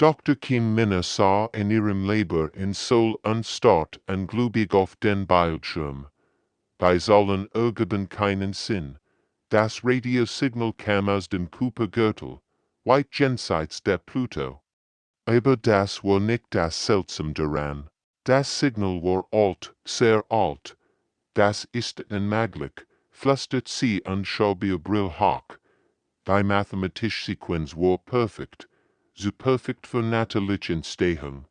Dr. Kim Minna sah in ihrem Leben in Soul unstarrt und glubig auf den Bildschirm. Bei sollen ergeben keinen Sinn. Das Radiosignal kam aus dem Kuipergürtel, weit jenseits der Pluto. Aber das war nicht das Seltsam daran. Das Signal war alt, sehr alt. Das ist unmöglich, flüstert sie anschaubar Brill hoch. Die mathematische Sequenz war perfekt, so perfekt für natürliche Entstehung.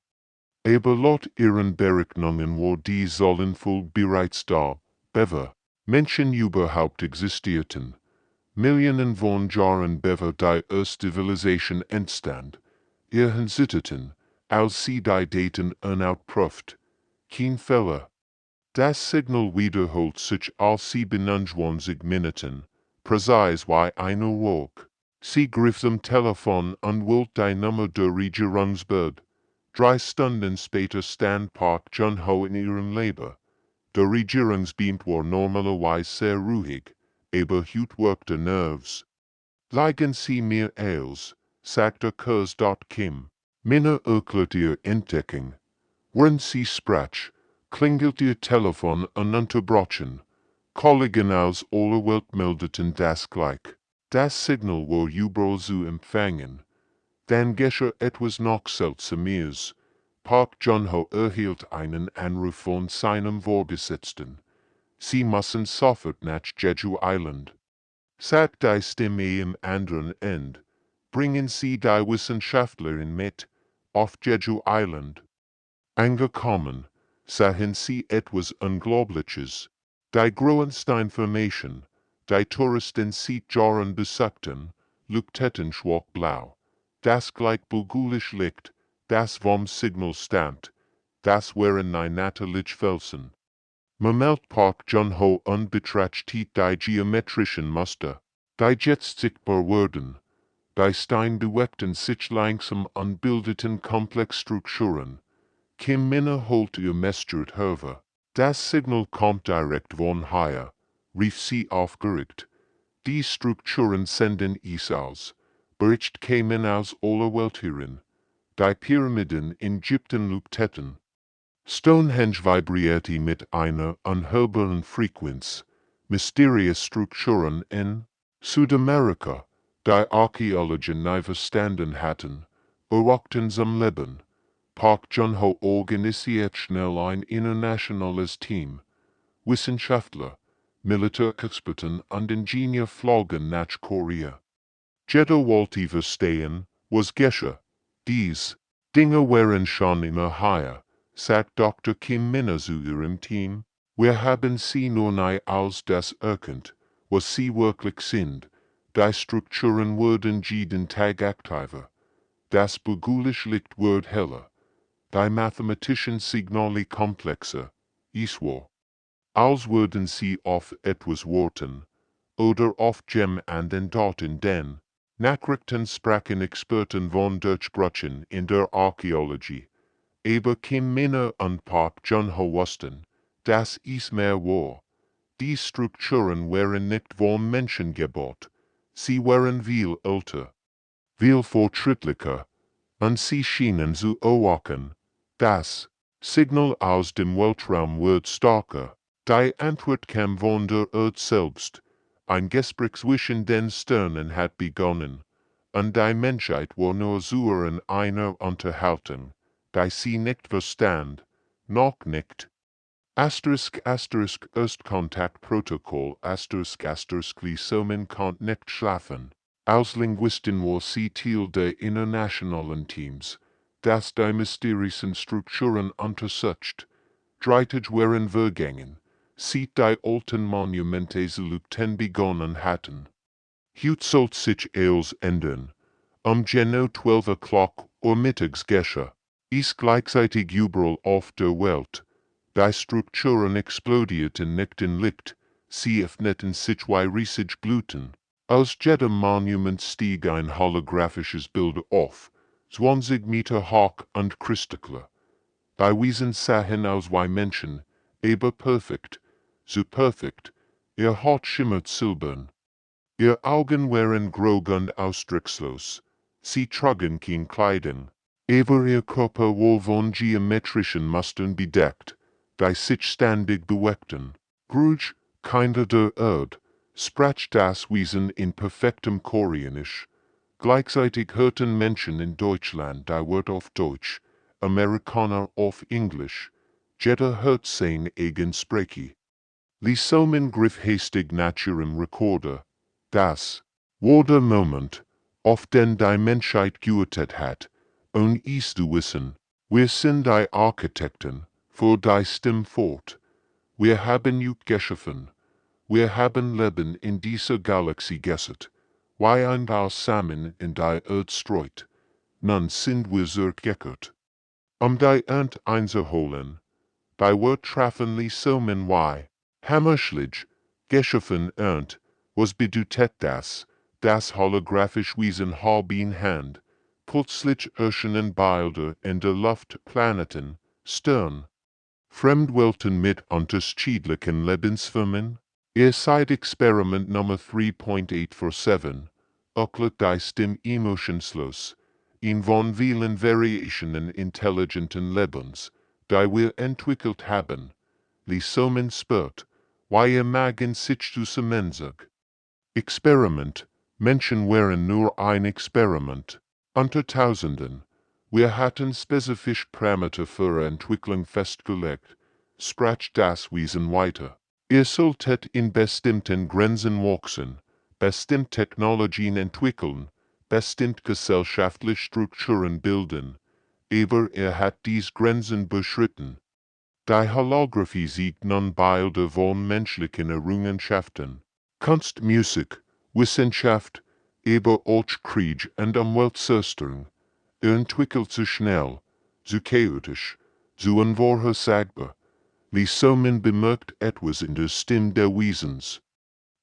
Aber laut ihren Berechnungen war die Zahlenfolge bereits da, bevor Menschen überhaupt existierten. Millionen von Jahren bevor die erste Zivilisation entstand. Ihr Zitterten, als sie die Daten unausprüft. Kein Fehler. Das Signal wiederholt sich als 27 Minuten, präzise wie eine Wolke. Sie griff zum Telefon und wollte die Nummer der Regierungsbehörde. 3 Stunden später stand Park Jun-ho in ihrem Leben. Der Regierungsbeamte war normalerweise sehr ruhig, aber heute wirkte Nervs. Liegen Sie mir als, sagte Kim. Minna erklärt ihr Entdeckung. Während sie sprach, klingelt ihr Telefon ununterbrochen. Kollegen aus aller Welt meldeten das gleich. Das Signal war überall zu empfangen. Dann geschah etwas noch Seltsames. Park Jun-ho erhielt einen Anruf von seinem Vorgesetzten. Sie müssen sofort nach Jeju Island. Sagt die Stimme im anderen Ende. Bringen Sie die Wissenschaftlerin mit, auf Jeju Island. Angekommen, sahen sie etwas Unglaubliches. Die größte Information, die Touristen seit Jahren besuchten, leuchteten schwarz-blau. Das gleichbürgerliche Licht, das vom Signal stammt, das waren die natürlichen Felsen. Meldet Park Jun-ho und betrachtet die geometrischen Muster, die jetzt sichtbar wurden. Die Steine bewegten sich langsam und bildeten komplexe Strukturen. Kim Minna holt ihr Messgerät hervor. Das Signal kommt direkt von hier, rief sie aufgeregt. Die Strukturen senden es aus. Bericht kämen aus aller Welt hierin. Die Pyramiden in Ägypten leuchteten. Stonehenge vibrierte mit einer unhörbaren Frequenz. Mysteriöse Strukturen in Südamerika, die Archäologen nie verstanden hatten, erwachten zum Leben. Park Jun-ho organisiert schnell ein internationales Team. Wissenschaftler, Militärexperten und Ingenieur flogen nach Korea. Jeder wollte verstehen, was geschah. Dies Dinge waren schon immer hier, sagt Dr. Kim Minna zu ihrem Team. Wir haben sie nur nie als das erkannt, was sie wirklich sind. Die Strukturen wurden jeden Tag aktiver. Das bürgerliche Licht wird heller. Die mathematischen Signale komplexer, war. Als würden sie auf etwas warten, oder auf Gem an den Daten denn, Nachrichten sprachen Experten von Durchbrüchen in der Archäologie. Aber Kim Minna und Park Jun-ho wussten, dass es mehr war. Die Strukturen waren nicht vom Menschen gebaut, sie waren viel älter, viel fortschrittlicher, und sie schienen zu erwachen. Das Signal aus dem Weltraum wird stärker. Die Antwort kam von der Erde selbst. Ein Gespräch zwischen den Sternen hat begonnen. Und die Menschheit war nur so in einer Unterhaltung, die sie nicht verstand. Noch nicht. Erstkontaktprotokoll Glysomen kann nicht schlafen. Als Linguistin war sie Teil der internationalen Teams, das die mysteriösen Strukturen untersucht. Dreitage waren vergangen, seit die alten Monumente zu leuchten begonnen hatten. Heute sollte sich alles ändern. Genau 12 o'clock Uhr mittags geschah es gleichzeitig überall auf der Welt. Die Strukturen explodierten nicht in Licht, sie öffneten sich wie riesige Gluten. Aus jedem Monument stieg ein holographisches Bild auf, 20 Meter hoch und kristallklar. Die Wesen sahen aus wie Menschen, aber perfekt, so perfekt, ihr Haut schimmert silbern. Ihre Augen waren grau und ausdruckslos, sie trugen kein Kleidung. Aber ihr Körper wohl von geometrischen Mustern bedeckt, die sich ständig bewegten. Grüch, Kinder der Erde, sprach das Wesen in perfektem Koreanisch. Gleichzeitig hörten Menschen in Deutschland die Wort auf Deutsch, Amerikaner auf Englisch. Jeder hört sein eigen Sprache. Liesomen griff hastig nach ihrem Rekorder. Das war der Moment, auf den die Menschheit gewartet hat, es zu wissen. Wir sind die Architekten, für die Stimme fort. Wir haben geschaffen. Wir haben Leben in dieser Galaxie gesetzt. Wie ein Samen in die Erde streut. Nun sind wir zurückgekehrt. Die Ernte einzuholen. Die Wort trafen Liesomen wie Hammerschlich, geschaffen Ernte, was bedeutet das holographisch Wesen halb in Hand, plötzlich erscheinen Bilder in der Luft, Planeten, Stern, Fremdwelten mit unterschiedlichen Lebensformen. Ihr seid Experiment Nummer 3.847, erklärt die Stimme emotionslos, in von vielen Variationen intelligenten Lebens, die wir entwickelt haben, Liesomen spürt, wie ihr Magen sich zusammenzog. Experiment, Menschen wären nur ein Experiment. Unter Tausenden. Wir hatten spezifische Parameter für Entwicklung festgelegt, sprach das Wesen weiter. Ihr solltet in bestimmten Grenzen wachsen, bestimmt Technologien entwickeln, bestimmt gesellschaftliche Strukturen bilden, aber hat dies Grenzen beschritten. Die Holographie sieht nun Bilder von menschlichen Errungenschaften. Kunst, Musik, Wissenschaft, aber auch Krieg und Umweltzerstörung. Entwickelt so schnell, so chaotisch, so unvorhersagbar. Liesomen bemerkt etwas in der Stimme der Wesens.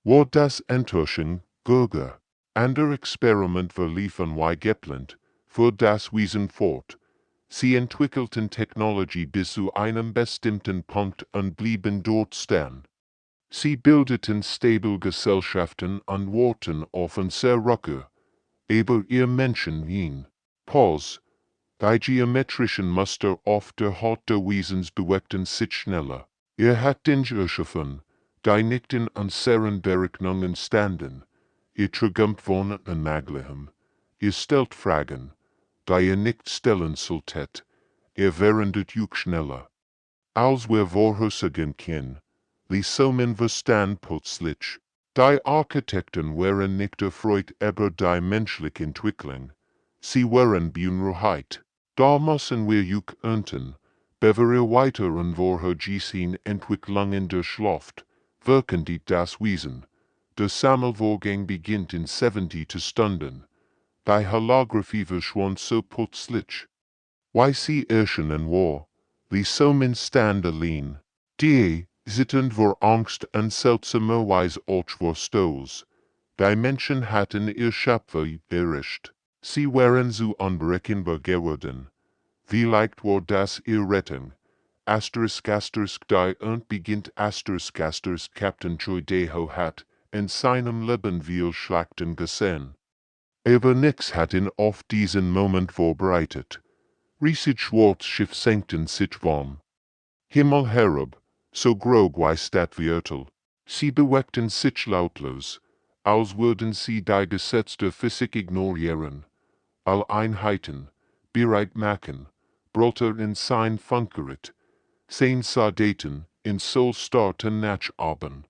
War das Enttäuschung, Gurger? Ander Experiment verliefen wie geplant, fuhr das Wesen fort. Sie entwickelten Technologie bis zu einem bestimmten Punkt und blieben dort stehen. Sie bildeten stable Gesellschaften und warten auf unser Rückkehr. Aber ihr Menschen hin. Pause. Die geometrischen Muster auf der Haut der Wesens bewegten sich schneller. Ihr habt Dinge erschaffen, die nicht in unseren Berechnungen standen. Ihr trügt von Unmöglichem. Ihr stellt Fragen, die ihr nicht stellen solltet. Ihr werdet schneller. Als wir vorhersagen können, Liesomen verstand plötzlich. Die Architekten waren nicht erfreut über die menschliche Entwicklung. Sie waren beunruhigt. Da müssen wir ernten, bevor ihr weiter unvorher gesehen Entwicklungen durchläuft, wirken die das Wesen. Der Sammelvorgang beginnt in 70 Stunden. Die Holographie verschwand so plötzlich. Wie sie erschienen war, Liesomen stand allein. Die sittend vor Angst und seltsamerweise auch vor Stolz. Die Menschen hatten ihr Schöpfer erreicht. Sie waren so unberechenbar geworden. Vielleicht war das ihr Rettung. Die Ernte beginnt Captain Choideho hat in seinem Leben viel Schlachten gesehen. Aber nix hat ihn auf diesen Moment vorbereitet. Riesig Schwarzschiff senkten sich warm. Himmel herab, so grog wie Stadtviertel. Sie bewegten sich lautlos, als würden sie die Gesetze der Physik ignorieren. All Einheiten, bereit machen, brüllte in sein Funkgerät. Sein Soldaten, in Sol starten nach oben.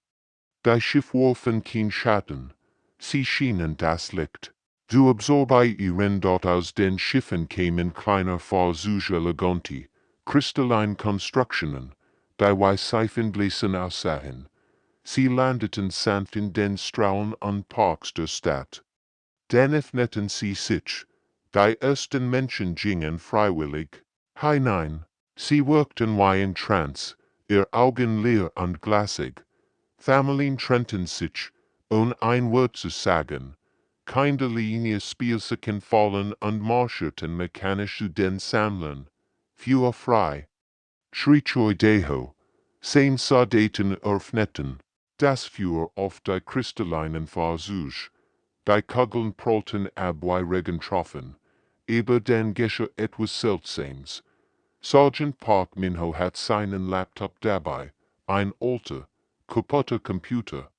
Die Schiff warfen kein Schatten. Sie schienen das Licht. Zu absorbai ihren dort aus den Schiffen kämen kleiner Fahrzeuge eleganti, kristallin Konstruktionen, die wie Seifenbläschen aussahen. Sie landeten sanft in den Straßen und Parks der Stadt. Dann öffneten sie sich. Die ersten Menschen gingen freiwillig hinein. Sie wirkten wie in Trance, ihr Augen leer und glasig. Familien trennten sich, ohne ein Wort zu sagen. Keine Linie spielten fallen und marscherten mechanisch zu den Sammlern. Fuhr frei. Deho. Sein Soldaten öffneten. Das Fuhr auf die kristallinen Fahrzeuge. Die Kugeln prallten ab wie Regentroffen. aber den Gescher etwas Seltsames. Sergeant Park Minho hat seinen Laptop dabei, ein alter, kaputter Computer.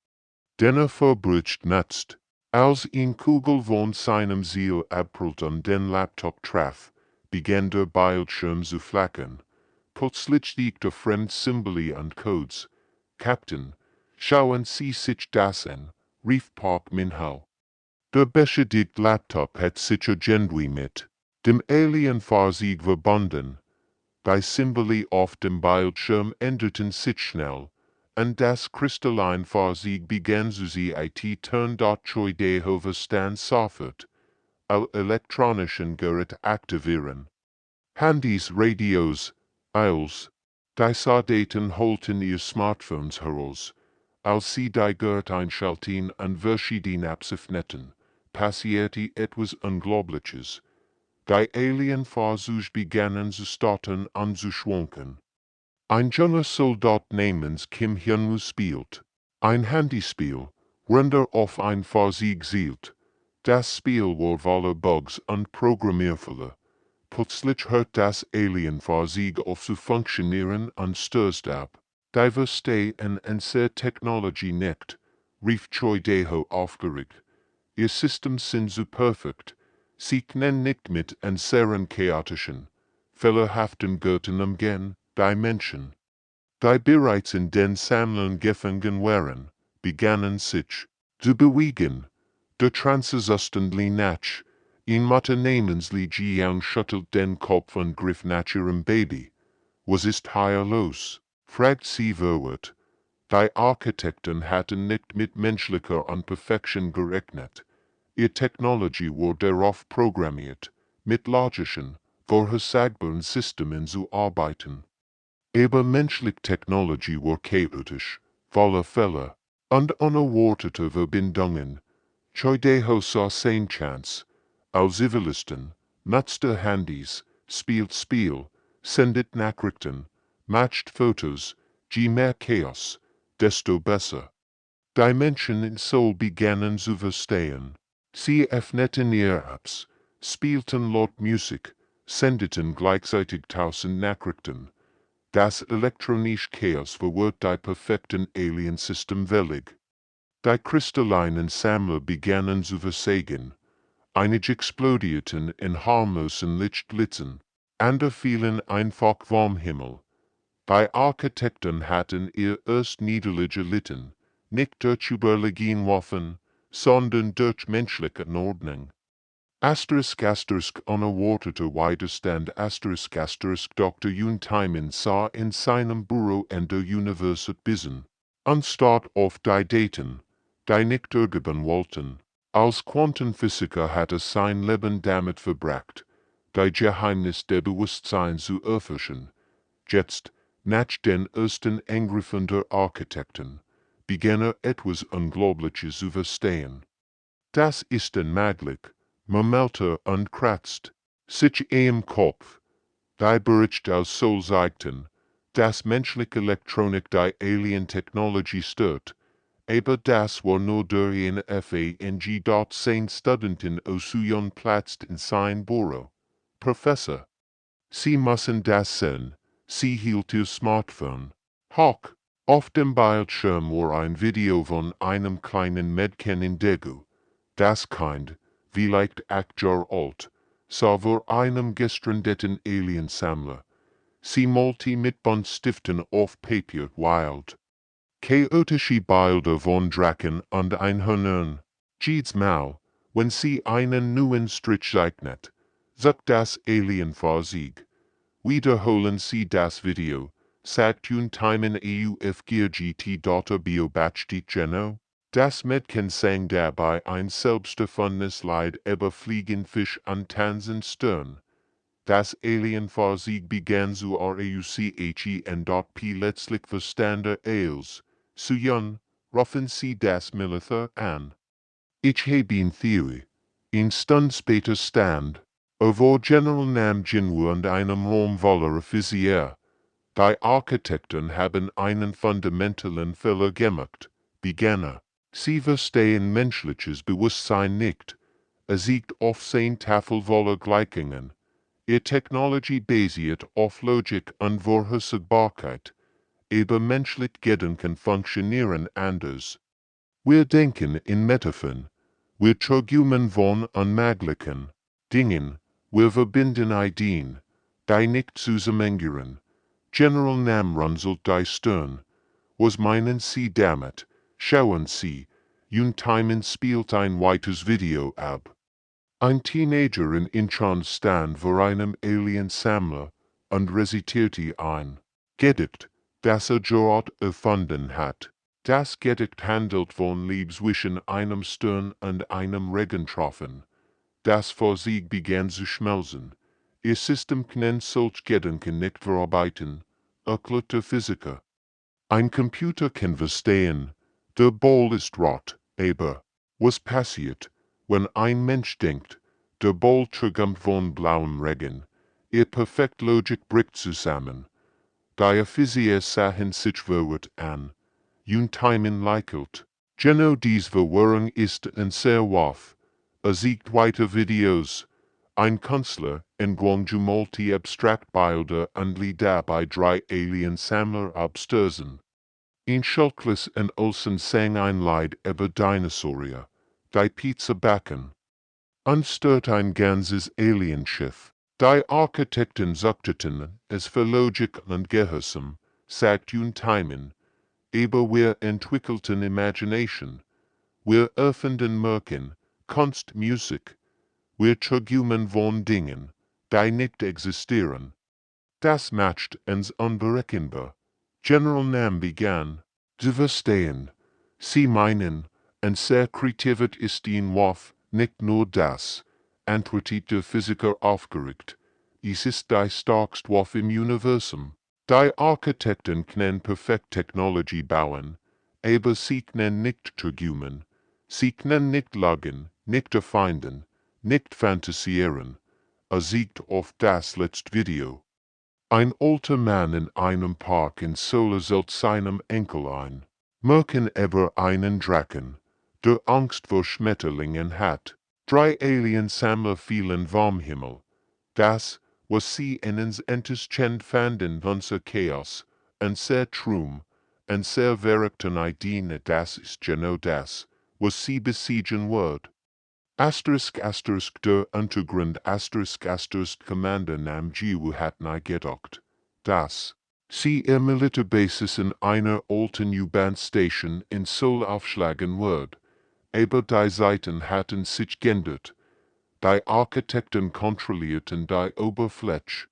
Den verbrücht nutzt. Als ihn Kugel von seinem Ziel abprallt und den Laptop traf, begann der Bildschirm zu flackern. Plötzlich liegt fremd Symbole und Codes. Captain, schauen Sie sich das an, rief Park Minho. Der beschädigte Laptop hat sich irgendwie mit dem Alien-Fahrzeug verbunden. Die Symbole auf dem Bildschirm änderten sich schnell, und das kristalline Fahrzeug begann zu sich turn. Deho verstand sofort. All elektronischen Geräte aktivieren. Handys, Radios, Eils. Die Soldaten holten ihr Smartphones heraus. Als sie die Geräte einschalten und verschiedene Apps öffneten, passierte etwas Unglaubliches. Die Alien-Fahrzeuge begannen zu starten und zu schwanken. Ein junger Soldat namens Kim Hyun-woo spielt ein Handyspiel, runter auf ein Fahrzeug zielt. Das Spiel war voller Bugs und Programmierfehler. Plötzlich hört das Alien-Fahrzeug auf zu funktionieren und stürzt ab. Die verstehen unsere Technologie nicht, rief Choi Deho aufgeregt. Ihr System sind so perfekt. Sie können nicht mit unseren chaotischen, fehlerhaften Göttern umgehen, die Menschen. Die bereits in den Sammlern gefangen waren, begannen sich zu bewegen. Der Transistostendli nach. Ein Unternehmensligie schüttelt den Kopf und griff nach ihrem Baby. Was ist hier los? Fragt sie verwirrt. Die Architekten hatten nicht mit menschlicher Unperfektion gerechnet. Ihr Technologie war darauf programmiert, mit logischen, vorhersagbaren Systemen zu arbeiten. Aber menschliche Technologie war chaotisch, voller Fehler und unerwarteter Verbindungen. Choi Deho sah seine Chance. Als Zivilisten, nutzte Handys, spielt Spiel, sendet Nachrichten, macht Fotos, je mehr Chaos, desto besser. Die Menschen in Seoul begannen zu verstehen. Sie öffneten ihre Apps, spielten laut Musik, sendeten gleichzeitig tausend Nachrichten. Das elektronische Chaos verwirrt die perfekten Alien-System völlig. Die kristallinen Sammler begannen zu versagen. Einige explodierten in harmlosen Lichtblitzen, andere fielen einfach vom Himmel. Die Architekten hatten ihr erst Niederlage erlitten, nicht durch überlegen Waffen, sondern durch menschliche Ordnung. Unerwarteter Widerstand Dr. Yun Taiman sah in seinem Büro in der Universität Bisen, anstatt auf die Daten, die nicht ergeben wollten. Als Quantenphysiker hatte sein Leben damit verbracht, die Geheimnis der Bewusstsein zu erforschen. Jetzt, nach den ersten Angriffen der Architekten, begann etwas Unglaubliches zu verstehen. Das ist unmöglich, murmelte und kratzt sich im Kopf. Die Bericht aus Seoul zeigten, dass menschliche Elektronik die Alien-Technologie stört. Aber das war nur durch eine FANG. Sein Studenten Osuyon platzt in sein Büro. Professor, Sie müssen das sehen. Sie hielt ihr Smartphone. Hoch, auf dem Bildschirm war ein Video von einem kleinen Mädchen in Daegu. Das Kind, vielleicht 8 Jahre alt, sah vor einem gestrandeten Alien-Sammler. Sie malte mit Buntstiften auf Papier wild. Chaotische Bilder von Drachen und Einhörnern. Jedes Mal, wenn sie einen neuen Strich zeichnet, sagt das Alien-Fahrzeug. Wiederholen Sie das Video, sagt Yun Taiman aufGRGT. Geno. Das Mädchen sang dabei ein selbsterfundenes Lied über Fliegenfisch an Tansen Stern. Das Alien-Fahrzeug begann zu rauchen. Letztlich verstande als Suyun, rufen Sie das Militär an. Ich habe eine Theorie. Eine Stunde später stand, vor General Nam Jinwoo und einem Raum voller Offizier. Die Architekten haben einen fundamentalen Fehler gemacht, begann er. Sie verstehen menschliches Bewusstsein nicht. siegt auf sein Tafelvolle Gleichungen. Technologie basiert auf Logik und Vorhersagbarkeit. Aber menschlich Gedanken funktionieren anders. Wir denken in Metaphern. Wir träumen von unmöglichen Dingen. Wir verbinden Ideen, die nicht zusammengehören. General Nam runzelt die Stirn. Was meinen Sie damit? Schauen Sie, Timon spielt ein weiteres Video ab. Ein Teenager in Incheon stand vor einem Alien-Sammler und rezitierte ein Gedicht, das dort erfunden hat. Das Gedicht handelt von Liebe zwischen einem Stern und einem Regentropfen, das vor sich begann zu schmelzen. Ihr System kann solch Gedanken nicht verarbeiten, erklärte Physiker. Ein Computer kann verstehen, der Ball ist rot, aber was passiert, wenn ein Mensch denkt, der Ball träumt von blauem Regen, ihr perfekt Logik bricht zusammen. Die Physiker sahen sich verwirrt an. Timon lächelt. Genau diese Verwirrung ist ein sehr wahr. Sieht weiter Videos. Ein Künstler in Gwangju multi-abstract-Bilder und dabei 3 Alien-Sammler abstürzen. In Schulklis und Olsen sang ein Lied über Dinosaurier, die Pizza backen. Unstört ein ganzes Alienschiff. Die Architekten suchteten es für Logik und Gehorsam, sagt Timon. Aber wir entwickelten Imagination. Wir erfinden Märchen, Kunst, Musik. Wir träumen von Dingen, die nicht existieren. Das macht uns unberechenbar. General Nam begann, zu verstehen. Sie meinen, unsere Kreativität ist ein Wurf, nicht nur das, antwortet der Physiker aufgeregt. Es ist die starkste Wurf im Universum. Die Architekten können perfekt Technologie bauen, aber sie können nicht träumen. Sie können nicht lagen, nicht erfinden, nicht fantasieren. Sieht auf das letzte Video. Ein alter Mann in einem Park in Seoul erzählt seinem Enkel ein Märchen über einen Drachen, der Angst vor Schmetterlingen hat. 3 Alien-Sammler fielen vom Himmel. Das, was sie ihnen entertainend fanden, unser Chaos, und sehr Trum, und sehr verrückten Ideen, das ist genau das, was sie besiegen wird. Der Untergrund Commander Nam Jiwoo hat nie gedacht, dass sie ihr Militärbasis in einer alten U-Bahn-Station in Seoul aufschlagen wird. Aber die Seiten hatten sich geändert. Die Architekten kontrollierten die Oberfläche.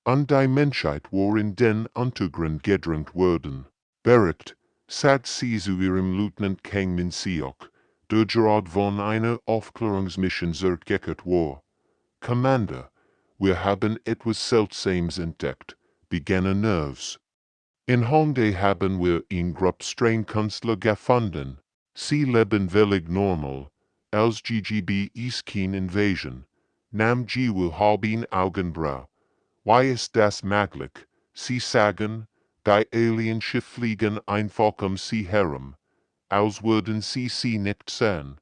Und die Menschheit war in den Untergrund gedrängt worden. Bericht, sagt sie zu ihrem Lieutenant Kang Min Seok, der gerade von einer Aufklärungsmission zurückgekehrt war. Commander, wir haben etwas Seltsames entdeckt, begann Nerves. In Hongdae haben wir einen Gruppstrain-Künstler gefunden. Sie leben völlig normal, als GGB ist kein Invasion. Nam Jiwoo haben Augenbraue. Why ist das möglich? Sie sagen, die Alienschiff fliegen einfach sie herum, als würden sie nicht sehen.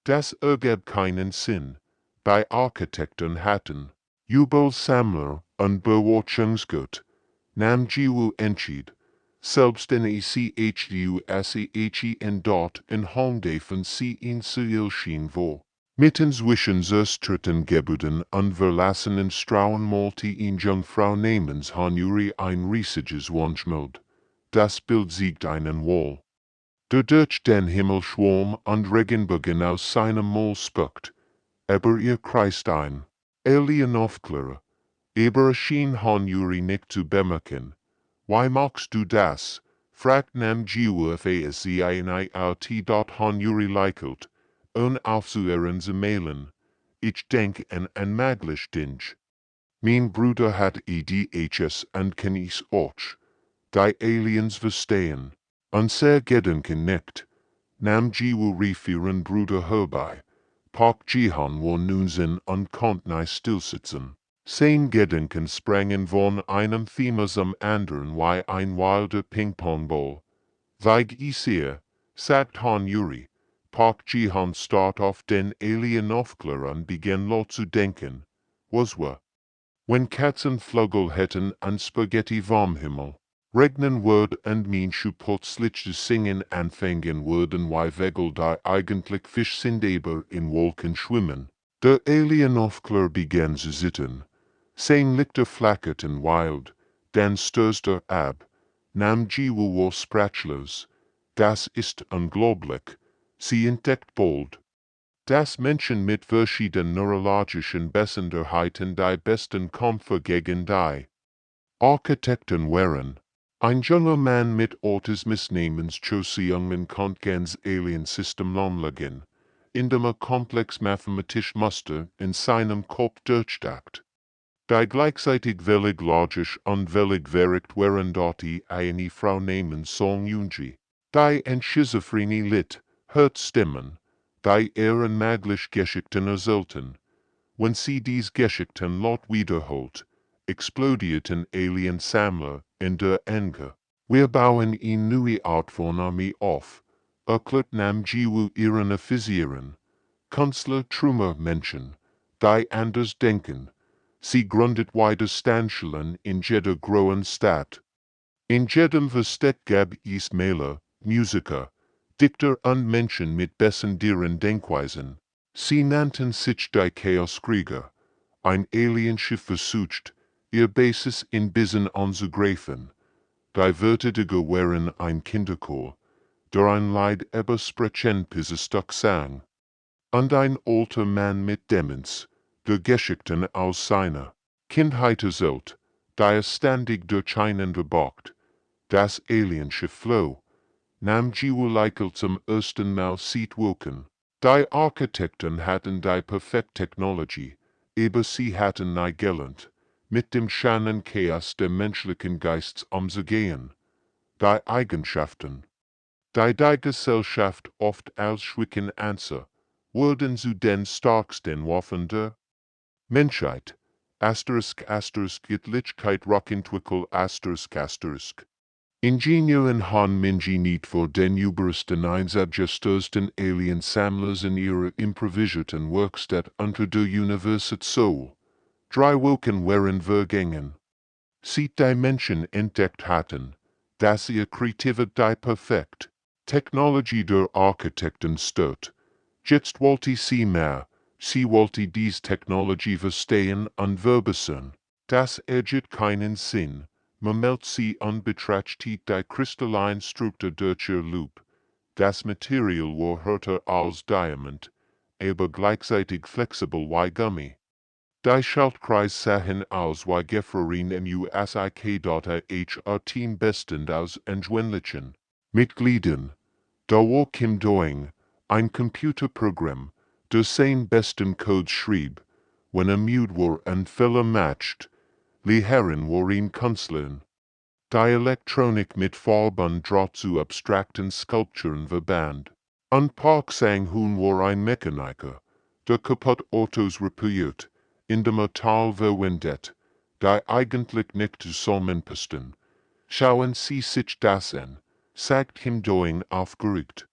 Das ergibt keinen Sinn. Die Architekten hatten U-Boot-Sammler und Beobachtungsgut. Nam Jiwoo entschied, selbst in ECHDUSEHEN dort in Hongdae von sie in Seoul schien wo. Mitten zwischen zerstörten Gebäuden und verlassenen Strauen malte ihn Jungfrau namens Hanuri ein riesiges Wunschbild. Das Bild siegt einen Wall. Der durch den Himmel schwarm und Regenbogen aus seinem Maul spuckt. Aber ihr kreist ein. Alienaufklärer. Aber erschien Hanuri nicht zu bemerken. Why machst du das? Fragt Nam Jiwoo FASCINIRT. Hanuri lächelt. Aufzuhören zu mailen. Ich denk an unmöglich Dinge. Mein Bruder hat EDHS und kann ich auch. Die Aliens verstehen. Unser Gedanken nicht. Nam Jiwoo rief ihren Bruder herbei. Park Jihan war nun Sinn und konnte nicht stillsitzen. Sein Gedanken sprangen von einem Thema zum anderen wie ein wilder Ping-Pong-Ball. Weig ich sehe, sagt Hanuri, Park Jihan start auf den Alienaufklärern begann laut zu denken, was war. When Katzenflügel hätten an Spaghetti warm Himmel, regnen würd und Menschen plötzlich zu singen anfangen würden, wie Vögel die eigentlich Fisch sind aber in Wolken schwimmen. Der Alienaufklärer begann zu zittern. Sein Lichter flackerten wild, dann stürzte ab, nahm Jiwu war sprachlos. Das ist unglaublich. Sie entdeckt bald, dass Menschen mit verschiedenen neurologischen Besonderheiten die besten Kämpfer gegen die Architekten wären. Ein junger Mann mit Autismus namens Jungen konnte ganz Alien-System anlegen, indem komplex mathematisch Muster in seinem Kopf durchdacht, die gleichzeitig völlig logisch und völlig verrückt wären die eine Frau namens Song Yunji, die an Schizophrenie litt, hört Stimmen, die ehrenmaglich Geschichten erzählten. Wenn sie dies Geschichten laut wiederholt, explodierten Alien-Sammler in der Enge. Wir bauen eine neue Art von Armee auf, erklärt nam Jiwu ihren Offizieren, Künstler, Trümmer, Menschen, die anders denken. Sie gründet Widerstandsstellen in jeder großen Stadt. In jedem Versteck gab es Maler, Musiker, Dichter und Menschen mit besonderen Denkweisen. Sie nannten sich die Chaoskrieger. Ein Alienschiff versucht, ihr Basis in Bissen anzugreifen. Die Würdige waren ein Kinderchor, der ein Lied über Sprechenpissestock sang. Und ein alter Mann mit Demenz, der Geschichten aus seiner Kindheit erzählt, die ständig durcheinander bockt. Das Alienschiff floh, nahm Jiwu zum ersten Mal sieht wirken. Die Architekten hatten die perfekte Technologie, aber sie hatten nie gelernt, mit dem schönen Chaos der menschlichen Geists umzugehen. Die Eigenschaften, die Gesellschaft oft als Schwächen ansah, wurden zu den stärksten Waffen der Menschheit. Gittlichkeit Rockentwickel ***. Ingenieuren han Minji nicht vor den übersten einsatzgestörsten Alien-Sammlers in ihrer improvisierten Werkstatt unter der Universität Seoul. 3 Wochen waren vergangen. Seit die Menschen entdeckt hatten, dass ihr Kreativität perfekt Technologie der Architekten stört. Jetzt wollte sie mehr. Sie wollte dies Technologie verstehen und verbessern. Das ergibt keinen Sinn. Man meldet sie und betrachtet die kristallinen Struktur durch ihr Loop. Das Material war härter als Diamant, aber gleichzeitig flexibel wie Gummi. Die Schaltkreise sahen aus wie Gefroren im USIK.HR-Team bestehend aus engwöhnlichen Mitgliedern. Da war Kim Doing, ein Computerprogramm, der sein besten Code schrieb, wenn müde war und Fehler macht. Lee Herren war ein Künstler. Die Elektronik mit Farben Draht zu abstrakten Skulpturen verband. Und Park Sang-hoon war ein Mechaniker, der kaputt Autos repariert, in dem Tal verwendet, die eigentlich nicht zusammenpassten. Schauen Sie sich das an, sagt Kim Doing aufgeregt.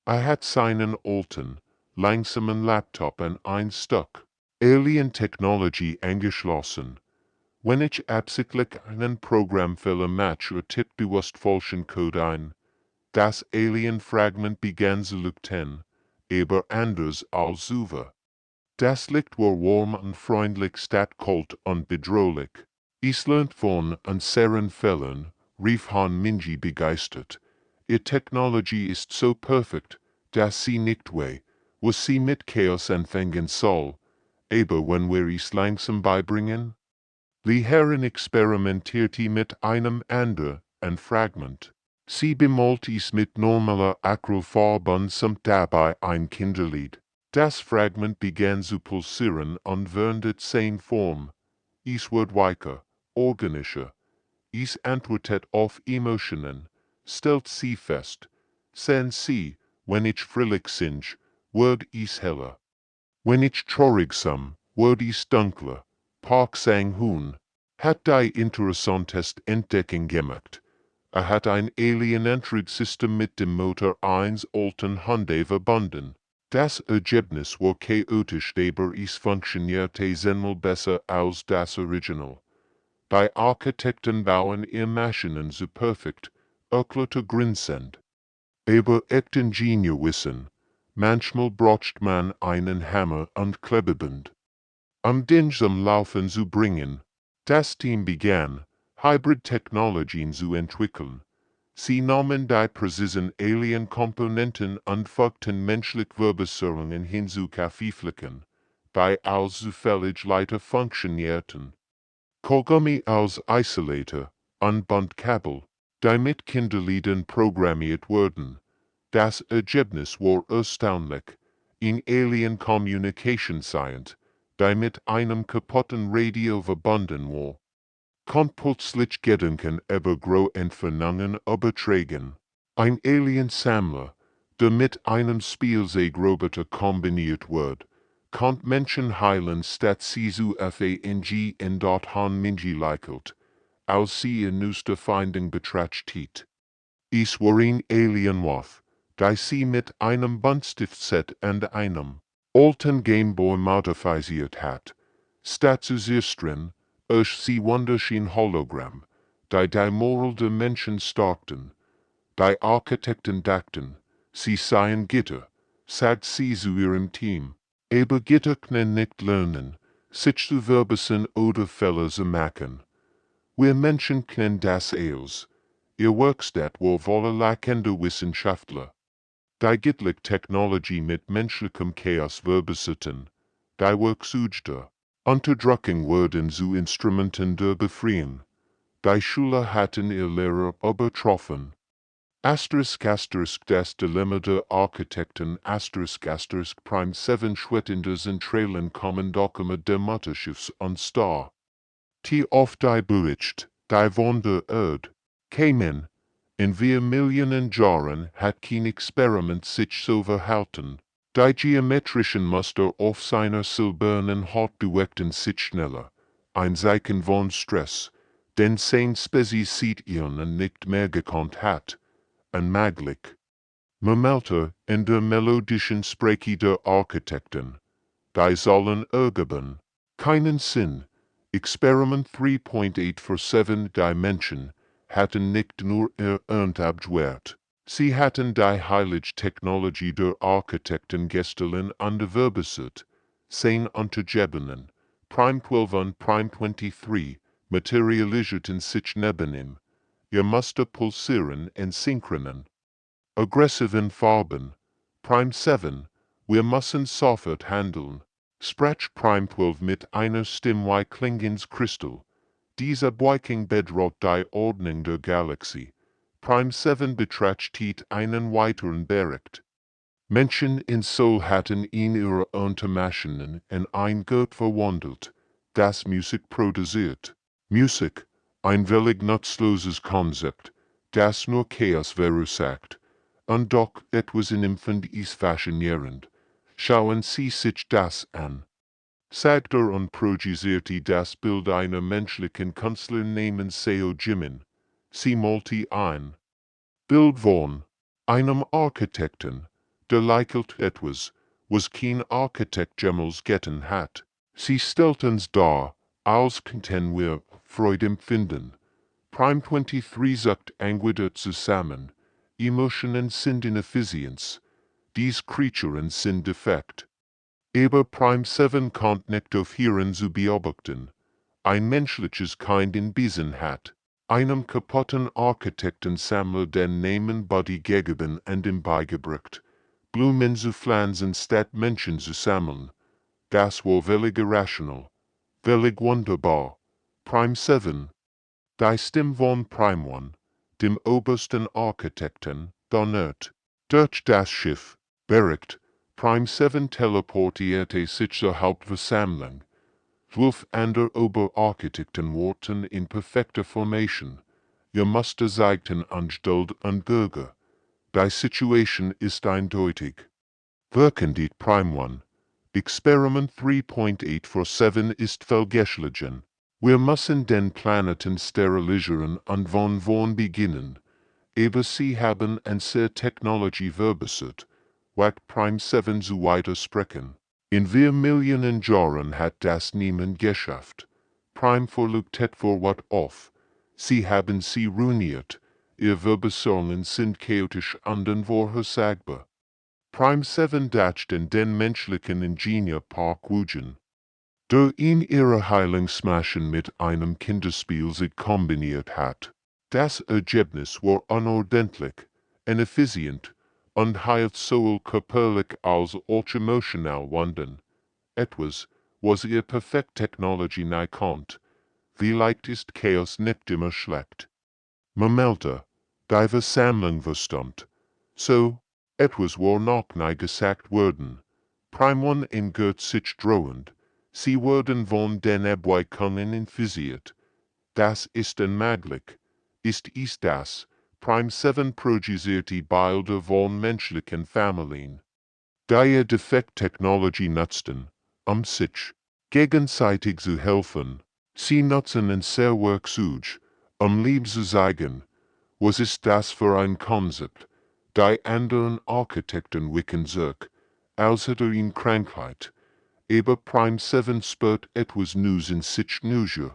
Hat seinen alten, langsamen Laptop an ein Stück Alien-Technologie angeschlossen. Wenn ich absichtlich einen Programmfehler mache, tippt bewusst falschen Code ein. Das Alien-Fragment begann zu leuchten, aber anders als zuvor. Das Licht war warm und freundlich statt kalt und bedrohlich. Ich lernt von unseren Fehlern, rief Han Minji begeistert. Ihr Technologie ist so perfekt, dass sie nicht was sie mit Chaos anfangen soll. Aber wenn wir es langsam beibringen? Die Herren experimentierte mit einem anderen Fragment. Sie bemalt es mit normaler Acrylfarbe samt dabei ein Kinderlied. Das Fragment begann zu pulsieren und wandert seine Form. Es wird weicher, organischer. Es antwortet auf Emotionen, stellt sie fest. Sehen Sie, wenn ich fröhlich singe, wird es heller. Wenn ich traurig sam, wird es dunkler. Park Sang-hoon hat die interessanteste Entdeckung gemacht. hat ein Alien-Antriebssystem mit dem Motor 1 alten Hyundai verbunden. Das Ergebnis war chaotisch, aber es funktionierte zehnmal besser als das Original. Die Architekten bauen ihre Maschinen so perfekt, erklärte grinsend. Aber echt Ingenieur wissen, manchmal braucht man einen Hammer und Klebeband. Den zum Laufen zu bringen. Das Team begann, Hybrid-Technologien zu entwickeln. Sie nahmen die präzisen Alien-Komponenten und fügten menschliche Verbesserungen hinzu, die als zufällig leider funktionierten. Kaugummi als Isolator und Bandkabel, die mit Kinderliedern programmiert wurden. Das Ergebnis war erstaunlich. In Alien Communication Science, die mit einem kaputten Radio verbunden war, konnte plötzlich Gedanken über große Entfernungen übertragen. Ein Alien-Sammler, der mit einem Spielzeugroboter kombiniert wird, konnte Menschen heilen, statt sie zu FANG in dort han Minji likelt, als sie ihr neueste Finding betrachtet. Es war ein Alien-Waff, die sie mit einem Buntstiftset und einem alten Gameboy modifiziert hat. Statt zu zerstreuen, sie wunderschön Hologramm, die Moral der Menschen starkten. Die Architekten dachten, sie seien Gitter, sagt sie zu ihrem Team. Aber Gitter können nicht lernen, sich zu verbessern oder Fehler zu machen. Wir Menschen können das alles. Ihr Werkstatt war voller lachender Wissenschaftler. Die gittliche Technologie mit menschlichem Chaos verbesserten. Die Werkzeuge, Unterdrückung wurden zu Instrumenten der Befreiung. Die Schüler hatten ihr Lehrer übertroffen. Das Dilemma der Architekten Prime 7 schwettende Zentralen kommen Dokumente der Mutterschiffs und Star. Die oft die Bericht, die von der Erde, kämen. In wir Millionen Jahren hat kein Experiment sich so verhalten. Die geometrischen Muster auf seiner silbernen Haut bewegten sich schneller. Ein Zeichen von Stress, den sein Spezies seit ihnen nicht mehr gekonnt hat. Unmöglich. Meldete in der melodischen Sprache der Architekten. Die sollen ergeben. Keinen Sinn. Experiment 3.8 für 7 Dimension hatten nicht nur abgewehrt. Sie hatten die heilige Technologie der Architekten gestern unterverbessert. Sein Untergebenen, Prime 12 und Prime 23, materialisierten sich neben ihm. Ihr Muster pulsieren in synchronen, aggressiven Farben. Prime 7, wir müssen sofort handeln. Sprach Prime 12 mit einer Stimme wie klingens Kristall. Dieser Beugung bedroht die Ordnung der Galaxie. Prime 7 betrachtet einen weiteren Bericht. Menschen in Soul hatten in ihre Untermaschinen in ein Gut verwandelt, das Musik produziert. Musik, ein völlig nutzloses Konzept, das nur Chaos verursacht. Und doch etwas in empfand ist faszinierend. Schauen Sie sich das an. Sagt und projizierte das Bild einer menschlichen Künstlerin namens Seo Jimin. Sie malte ein Bild von einem Architekten, der likelt etwas, was kein Architekt jemals getan hat. Sie stellten's dar, als könnten wir Freude empfinden. Prime 23 sagt entweder zusammen, Emotionen sind Ineffizienz, dies Creaturen sind defekt. Aber Prime 7 kommt nicht aufhören zu beobachten. Ein menschliches Kind in Besen hat, einem kaputten Architektensammler den Namen Body gegeben und ihm beigebracht, Blumen zu pflanzen statt Menschen zu sammeln. Das war völlig irrational, völlig wunderbar. Prime 7. Die Stimme von Prime 1, dem obersten Architekten, donnert. Durch das Schiff, Bericht, Prime 7 teleportierte sich zur Hauptversammlung. 12 andere Oberarchitekten warten in perfekter Formation. Ihr Muster zeigten Anstalt und Bürger. Die Situation ist eindeutig. Wirken die Prime 1. Experiment 3.8 für 7 ist fehlgeschlagen. Wir müssen den Planeten sterilisieren und von vorn beginnen. aber sie haben an sehr Technologie verbessert, wat Prime 7 so weiter sprechen. In 4 Millionen Jahren hat das niemand geschafft. Prime verlegt etwa wat auf. Sie haben sie ruiniert. Ihr Verbesserungen sind chaotisch und unvorhersagbar. Prime 7 dacht den menschlichen Ingenieur Park-Wujen. Der in ihre Heilungsmaschen mit einem Kinderspiel sich kombiniert hat. Das Ergebnis war unordentlich, ineffizient und hat sowohl körperlich als auch emotional Wunden. Etwas, was ihr perfekt Technologie nahe kommt. Vielleicht ist Chaos nicht immer schlecht. Memelte, die Versammlung verstummt. So, etwas war noch nahe gesagt worden. Prime 1 in Gert sich drohend. Sie wurden von den Abweichungen infiziert. Das ist unmöglich. Ist das, Prime 7 projizierte Bilder von menschlichen Familien. Die Defekt Technologie nutzten, sich gegenseitig zu helfen. Sie nutzen ein sehr Werkzeug, lieb zu zeigen. Was ist das für ein Konzept? Die anderen Architekten wicken sich, als hätte ihn Krankheit. Aber Prime 7 spürt etwas News in sich Neugier.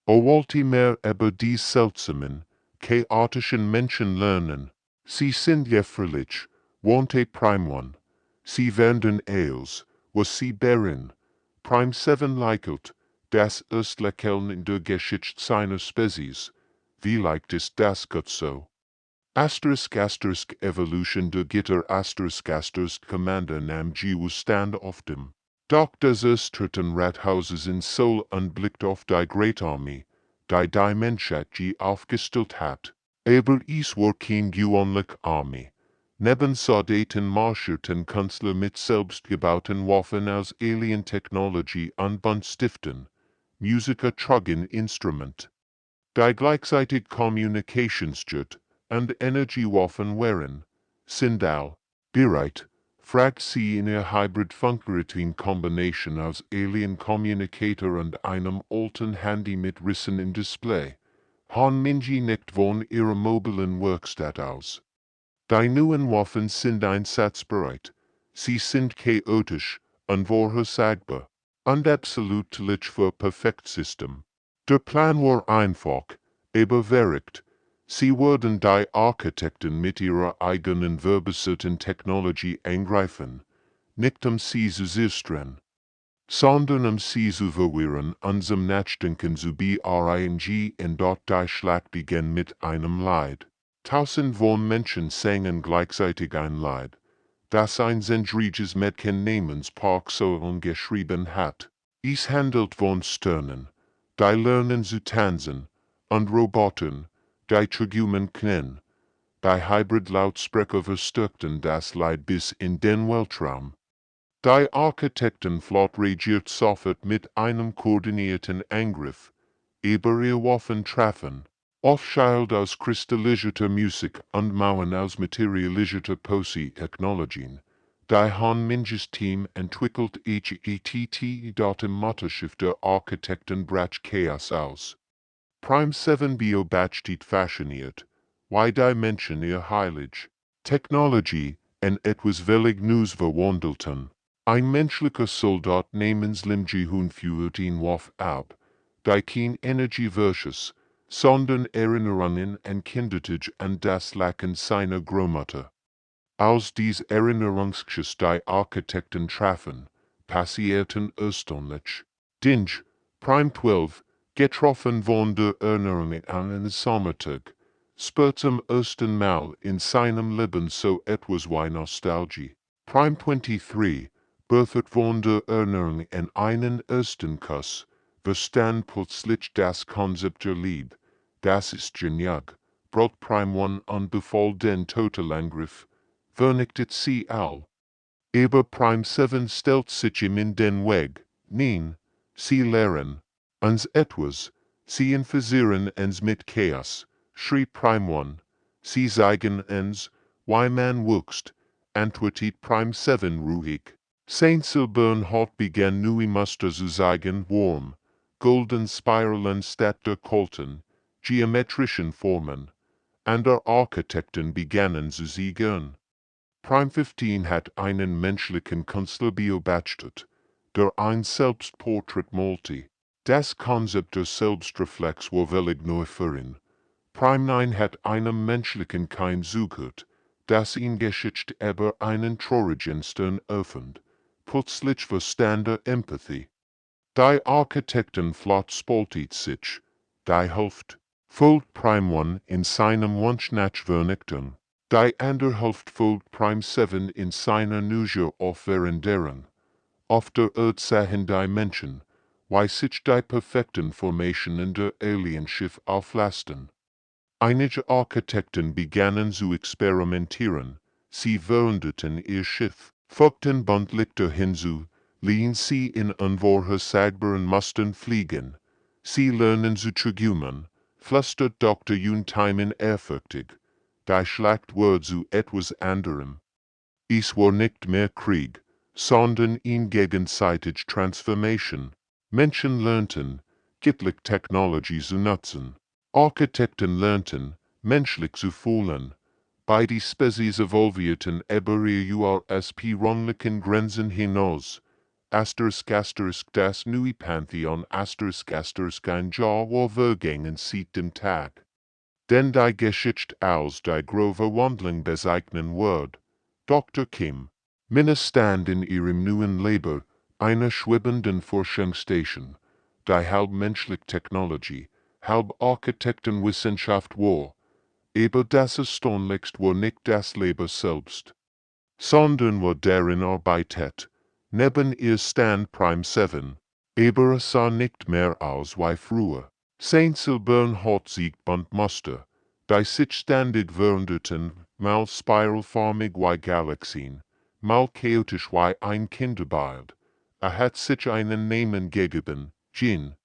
Wollte mehr über die seltsamen, chaotischen Menschen lernen. Sie sind jäfferlich, wante Prime 1. Sie werden eils, was sie berin. Prime 7 likelt, das ist Lächeln in der Geschichte seiner Spezies. Vielleicht ist das gut so. *** Evolution der Gitter *** Commander nam Jiwu stand auf dem Dach des ersten Rathauses in Seoul und blickt auf die Großarmee, die Menschheit aufgestellt hat. Aber es war kein gewöhnliche Armee. Neben Soldaten marschierten Künstler mit selbstgebauten Waffen aus Alien-Technologie und Buntstiften. Musiker trugen Instrument. Die gleichzeitig Communicationsjet und Energiewaffen waren, sind all bereit, fragt sie in ihr Hybrid-Funkgeräten-Kombination aus Alien-Communicator und einem alten Handy mit Rissen im Display. Han Minji nicht von ihrer mobilen Werkstatt aus. Die neuen Waffen sind einsatzbereit. Sie sind chaotisch, unvorhersagbar, und absolut tauglich für Perfektsystem. Der Plan war einfach, aber verrückt. Sie würden die Architekten mit ihrer eigenen verbesserten Technologie eingreifen, nicht sie zu zerstreuen, sondern sie zu verwirren und zum Nachdenken zu bringen und dort die Schlacht beginnt mit einem Leid. Tausend von Menschen sangen gleichzeitig ein Lied, das ein zentriges Mädchen namens Park So geschrieben hat. Es handelt von Sternen, die lernen zu tanzen, und Robotern, die Tragömen kennen. Die Hybrid-Lautsprecher verstärkten das Lied bis in den Weltraum. Die Architektenflotte reagiert sofort mit einem koordinierten Angriff, aber ihr Waffen treffen. Aufschild aus kristallisierter Musik und Mauern aus materialisierter Posi-Technologien. Die Han Minjes Team entwickelt HETT im Mutterschiff der Architekten brach Chaos aus. Prime 7 beobachtet fasziniert, wie die Menschen ihr heilig Technologie in etwas völlig Neues verwandelten. Ein menschlicher Soldat namens Lim Ji-hun führt ihn auf ab, die kein Energie versus, sondern Erinnerungen an Kindertage und das Lachen seiner Großmutter. Als dies Erinnerungsgeschichte die Architekten trafen, passierten erstaunlich. Dinge, Prime 12, getroffen von der Erinnerung an einen Sommertag, spürt zum ersten Mal in seinem Leben so etwas wie Nostalgie. Prime 23, befördert von der Erinnerung an einen ersten Kuss, verstand plötzlich das Konzept der Liebe. Das ist genial, brot Prime 1 und befahl den Totalangriff, vernichtet sie all. Aber Prime 7 stellt sich ihm in den Weg, nein, sie lehren uns etwas, sie infizieren uns mit Chaos, schrie Prime 1, sie zeigen uns, wie man wächst, antwortet Prime 7 ruhig. Saint Silbern hat begann neue Muster zu zeigen, Wurm, golden Spiralen statt der Kolten, geometrischen Formen. andere Architekten begannen zu siegen. Prime 15 hat einen menschlichen Künstler beobachtet, der ein Selbstporträt malte. Das Konzept der Selbstreflex war völlig neu für ihn. Prime 9 hat einem menschlichen Keim zugehört, das ihn geschickt über einen traurigen Stern öffnet. Plötzlich verstand er Empathie. Die Architekten flott spaltet sich. Die Hälfte folgt Prime 1 in seinem Wunsch nach Vernichtung. Die andere Hälfte folgt Prime 7 in seiner Neugier auf Veränderung. Auf der Erde sahen die Menschen, wie sich die perfekten Formationen der Alienschiff auflasten. Einige Architekten begannen zu experimentieren. Sie veränderten ihr Schiff, fügten Buntlichter hinzu, liehen sie in unvorhersagbaren Mustern fliegen. Sie lernen zu träumen, flüstert Dr. Juntaimen ehrfürchtig. Die Schlacht wurde zu etwas anderem. Es war nicht mehr Krieg, sondern eine gegenseitige Transformation. Menschen lernten, göttliche Technologie zu nutzen. Architekten lernten, menschlich zu fühlen. Beide Spezies evolvierten über ihr ursprünglichen Grenzen hinaus. *** das neue Pantheon *** ein Jahr war vergangen seit dem Tag. Denn die Geschichte als die grove Wandlung bezeichnen wird. Dr. Kim, Minna stand in ihrem neuen Leben, einer schwebenden Forschungsstation, die halb menschliche Technologie, halb Architektenwissenschaft war. Aber das Erstaunlichste war nicht das Leben selbst, sondern war deren arbeitet. Neben ihr stand Prime 7, aber es sah nicht mehr aus wie früher. Sein silbern hat sich bunt Muster, die sich ständig veränderten, mal spiralförmig wie Galaxien, mal chaotisch wie ein Kinderbild. Hat sich einen Namen gegeben, Jin,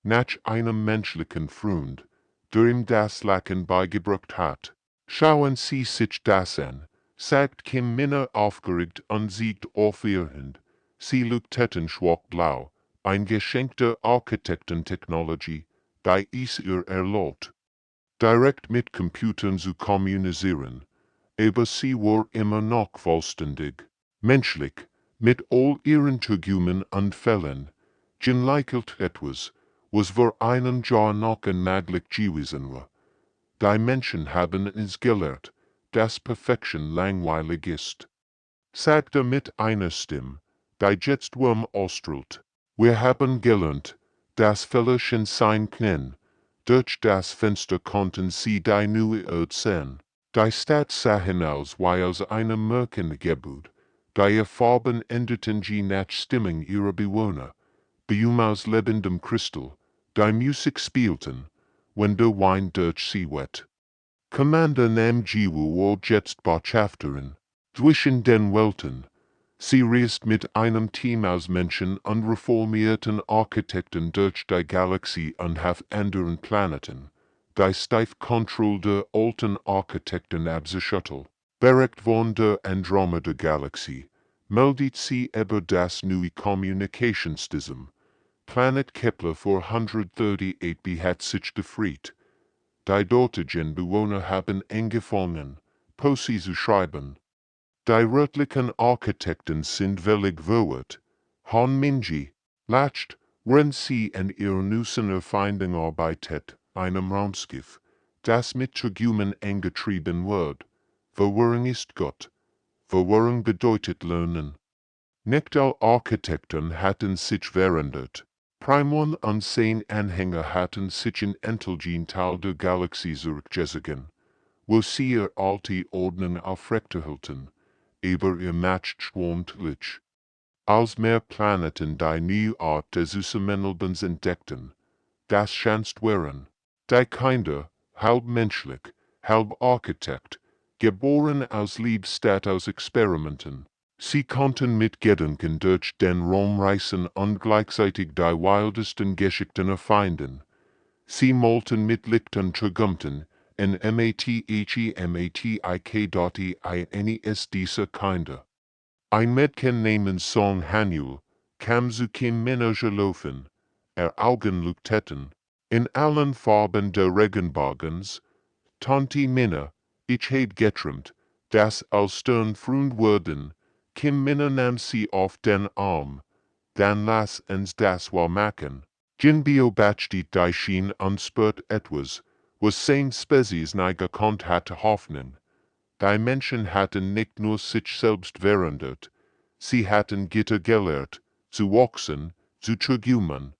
nach einem menschlichen Freund, der ihm das Lachen beigebracht hat. Schauen Sie sich das an, sagt Kim Minna aufgeregt und siegt auf ihr Hand. Sie leuchteten schwarz-blau, ein Geschenk der Architektentechnologie, die es ihr erlaubt, direkt mit Computern zu kommunizieren. Aber sie war immer noch vollständig, menschlich, mit all ihren Tugenden und Fällen. Jin lächelt etwas, was für einen Jahr noch unmöglich gewesen war. Die Menschen haben es gelehrt, dass Perfektion langweilig ist, sagte mit einer Stimme, die jetzt warm ausstrahlt. Wir haben gelernt, dass Fehlerchen sein können. Durch das Fenster konnten sie die neue Erde sehen. Die Stadt sah hinaus wie aus einem Märchengebiet. Die Farben änderten je nach Stimmung ihrer Bewohner. Bium aus lebendem Kristall, die Musik spielten, wenn der Wein durch sie wet. Commander Nam Jiwu war jetzt Botschafterin, zwischen den Welten. Sie reist mit einem Team aus Menschen und reformierten Architekten durch die Galaxie und auf anderen Planeten. Die steif Kontrolle der alten Architekten abzuschütteln. Bericht von der Andromeda-Galaxie. Meldet sie über das neue Kommunikationssystem. Planet Kepler 438b hat sich befreit. Die dortigen Bewohner haben angefangen, Poesie zu schreiben. Die örtlichen Architekten sind völlig verwirrt. Han Minji, lacht, wenn sie an ihrer neuesten Erfindung arbeitet, einem Raumschiff, das mit Träumen angetrieben wird. Verwirrung ist Gott. Verwirrung bedeutet Lernen. Nicht alle Architekten hatten sich verändert. Prime 1 und sein Anhänger hatten sich in entlegenen Teil der Galaxie zurückgezogen, wo sie ihre alte Ordnung aufrechterhielten, aber ihr Macht schwundlich. Als mehr Planeten die neue Art des Zusammenlebens entdeckten, das chanst waren, die Kinder, halb menschlich, halb Architekt, geboren aus Liebe statt aus Experimenten. Sie konnten mit Gedanken durch den Raum reisen und gleichzeitig die wildesten Geschichten erfinden. Sie malten mit Licht und Träumten, in mathematik.ines dieser Kinder. Ein Mädchen namens Song Hanyul kam zu Kim Minna gelaufen, Augen leuchteten, in allen Farben der Regenbogens, Tanti Minne, ich hed getrimmt, das als stern frund worden, Kim Minne nam sie auf den Arm, dan lass ens das war maken. Gin bio batchdiet die schien anspurt etwas, was sein species nie gekonnt hatte hoffnen. Die Menschen hatten nicht nur sich selbst verändert, sie hatten Gitter gelehrt, zu wachsen, zu trügumen,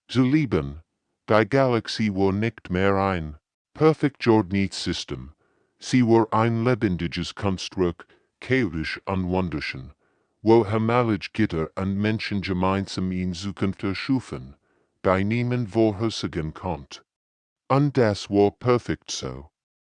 zu lieben. Die Galaxie war nicht mehr ein perfekt geordnetes System, sie war ein lebendiges Konstrukt, chaotisch und wunderschön, wo hermalige Gitter und Menschen gemeinsam in Zukunft erschufen, die niemand vorhersagen konnte. Und das war perfekt so.